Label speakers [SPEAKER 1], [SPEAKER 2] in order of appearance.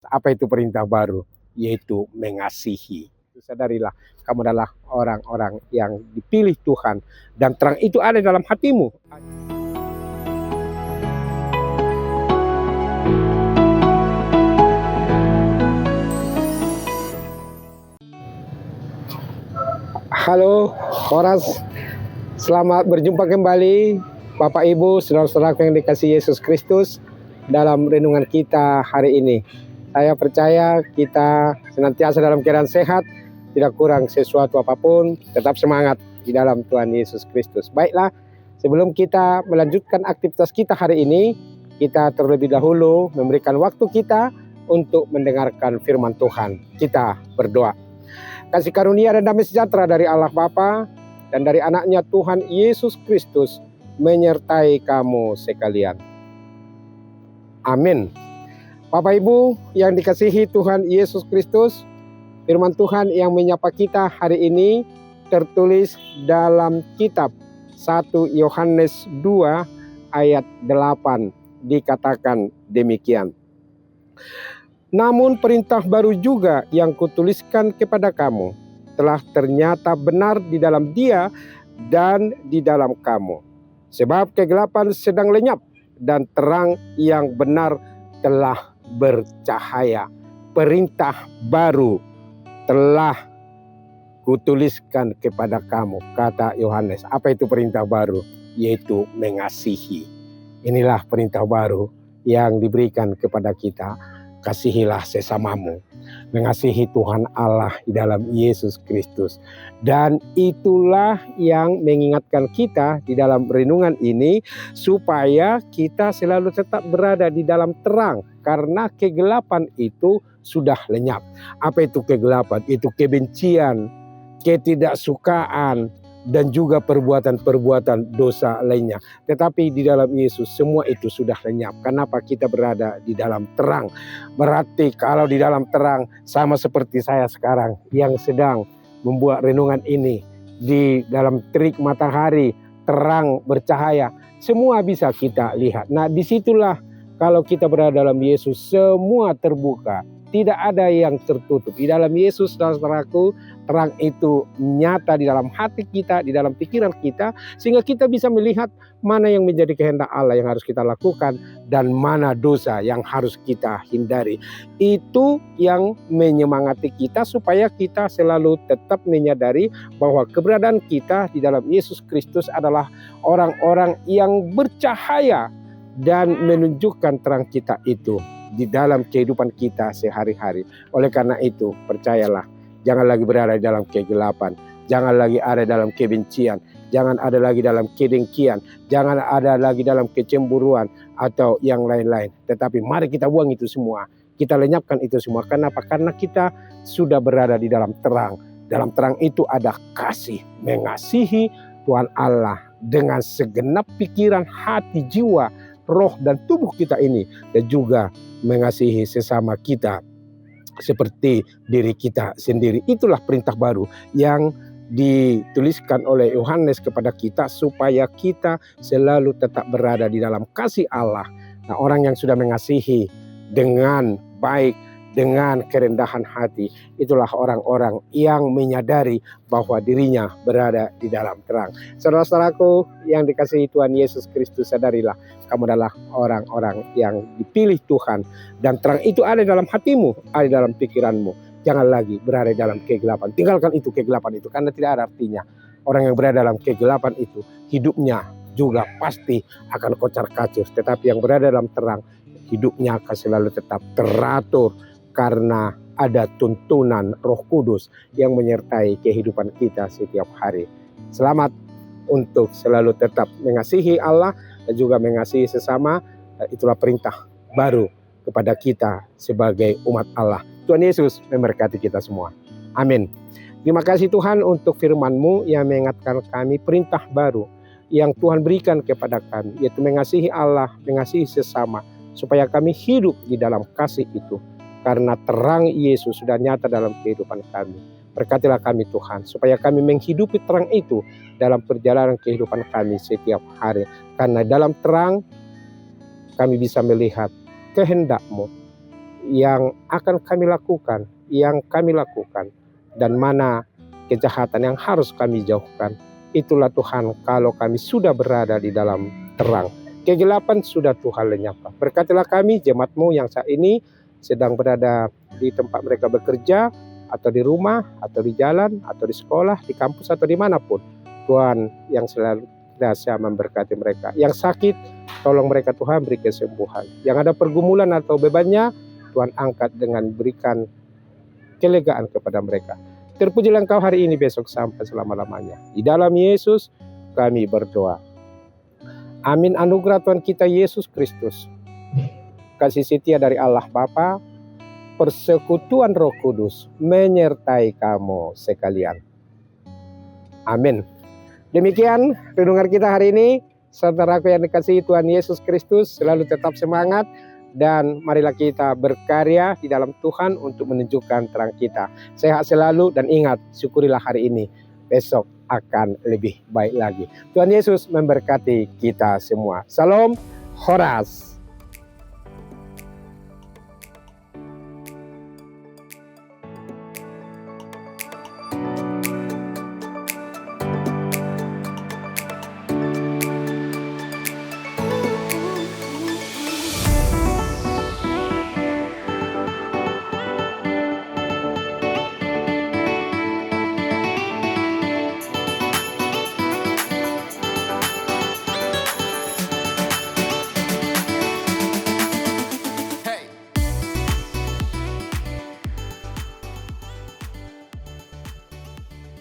[SPEAKER 1] Apa itu perintah baru? Yaitu mengasihi. Sadarilah, kamu adalah orang-orang yang dipilih Tuhan, dan terang itu ada dalam hatimu. Halo, Horas. Selamat berjumpa kembali, Bapak Ibu, saudara-saudaraku yang dikasihi Yesus Kristus, dalam renungan kita hari ini. Saya percaya kita senantiasa dalam keadaan sehat, tidak kurang sesuatu apapun, tetap semangat di dalam Tuhan Yesus Kristus. Baiklah, sebelum kita melanjutkan aktivitas kita hari ini, kita terlebih dahulu memberikan waktu kita untuk mendengarkan firman Tuhan. Kita berdoa. Kasih karunia dan damai sejahtera dari Allah Bapa dan dari anaknya Tuhan Yesus Kristus menyertai kamu sekalian. Amin. Bapak Ibu yang dikasihi Tuhan Yesus Kristus, firman Tuhan yang menyapa kita hari ini tertulis dalam kitab 1 Yohanes 2 ayat 8, dikatakan demikian. Namun perintah baru juga yang kutuliskan kepada kamu telah ternyata benar di dalam Dia dan di dalam kamu. Sebab kegelapan sedang lenyap dan terang yang benar telah bercahaya. Perintah baru telah kutuliskan kepada kamu, kata Yohanes. Apa itu perintah baru? Yaitu mengasihi. Inilah perintah baru yang diberikan kepada kita. Kasihilah sesamamu, mengasihi Tuhan Allah di dalam Yesus Kristus. Dan itulah yang mengingatkan kita di dalam renungan ini, supaya kita selalu tetap berada di dalam terang, karena kegelapan itu sudah lenyap. Apa itu kegelapan? Itu kebencian, ketidaksukaan, dan juga perbuatan-perbuatan dosa lainnya. Tetapi di dalam Yesus semua itu sudah lenyap. Kenapa? Kita berada di dalam terang. Berarti kalau di dalam terang, sama seperti saya sekarang yang sedang membuat renungan ini, di dalam terik matahari, terang bercahaya, semua bisa kita lihat. Nah, disitulah kalau kita berada dalam Yesus, semua terbuka. Tidak ada yang tertutup. Di dalam Yesus, saudaraku, terang itu nyata di dalam hati kita, di dalam pikiran kita, sehingga kita bisa melihat mana yang menjadi kehendak Allah yang harus kita lakukan, dan mana dosa yang harus kita hindari. Itu yang menyemangati kita supaya kita selalu tetap menyadari bahwa keberadaan kita di dalam Yesus Kristus adalah orang-orang yang bercahaya dan menunjukkan terang kita itu di dalam kehidupan kita sehari-hari. Oleh karena itu, percayalah, jangan lagi berada di dalam kegelapan, jangan lagi ada dalam kebencian, jangan ada lagi dalam kedengkian, jangan ada lagi dalam kecemburuan atau yang lain-lain. Tetapi mari kita buang itu semua, kita lenyapkan itu semua. Kenapa? Karena kita sudah berada di dalam terang. Dalam terang itu ada kasih, mengasihi Tuhan Allah dengan segenap pikiran, hati, jiwa, roh dan tubuh kita ini, dan juga mengasihi sesama kita seperti diri kita sendiri. Itulah perintah baru yang dituliskan oleh Yohanes kepada kita, supaya kita selalu tetap berada di dalam kasih Allah. Nah, orang yang sudah mengasihi dengan baik, dengan kerendahan hati, itulah orang-orang yang menyadari bahwa dirinya berada di dalam terang. Saudara-saudaraku yang dikasihi Tuhan Yesus Kristus, sadarilah, kamu adalah orang-orang yang dipilih Tuhan, dan terang itu ada dalam hatimu, ada dalam pikiranmu. Jangan lagi berada dalam kegelapan. Tinggalkan itu kegelapan itu, karena tidak ada artinya. Orang yang berada dalam kegelapan itu, hidupnya juga pasti akan kocar-kacir. Tetapi yang berada dalam terang, hidupnya akan selalu tetap teratur, karena ada tuntunan Roh Kudus yang menyertai kehidupan kita setiap hari. Selamat untuk selalu tetap mengasihi Allah dan juga mengasihi sesama. Itulah perintah baru kepada kita sebagai umat Allah. Tuhan Yesus memberkati kita semua. Amin. Terima kasih Tuhan untuk firman-Mu yang mengingatkan kami perintah baru yang Tuhan berikan kepada kami, yaitu mengasihi Allah, mengasihi sesama, supaya kami hidup di dalam kasih itu. Karena terang Yesus sudah nyata dalam kehidupan kami. Berkatilah kami Tuhan, supaya kami menghidupi terang itu dalam perjalanan kehidupan kami setiap hari. Karena dalam terang kami bisa melihat kehendak-Mu, yang akan kami lakukan, dan mana kejahatan yang harus kami jauhkan. Itulah Tuhan, kalau kami sudah berada di dalam terang, kegelapan sudah Tuhan lenyapkan. Berkatilah kami, jemaat-Mu yang saat ini sedang berada di tempat mereka bekerja, atau di rumah, atau di jalan, atau di sekolah, di kampus, atau dimanapun. Tuhan yang selalu senantiasa memberkati mereka. Yang sakit, tolong mereka Tuhan, beri kesembuhan. Yang ada pergumulan atau bebannya, Tuhan angkat dengan berikan kelegaan kepada mereka. Terpujilah Engkau hari ini, besok, sampai selama-lamanya. Di dalam Yesus kami berdoa. Amin. Anugerah Tuhan kita Yesus Kristus, kasih setia dari Allah Bapa, persekutuan Roh Kudus menyertai kamu sekalian. Amin. Demikian renungan kita hari ini. Saudaraku yang dikasihi Tuhan Yesus Kristus, selalu tetap semangat dan marilah kita berkarya di dalam Tuhan untuk menunjukkan terang kita. Sehat selalu dan ingat, syukurilah hari ini. Besok akan lebih baik lagi. Tuhan Yesus memberkati kita semua. Salam Horas.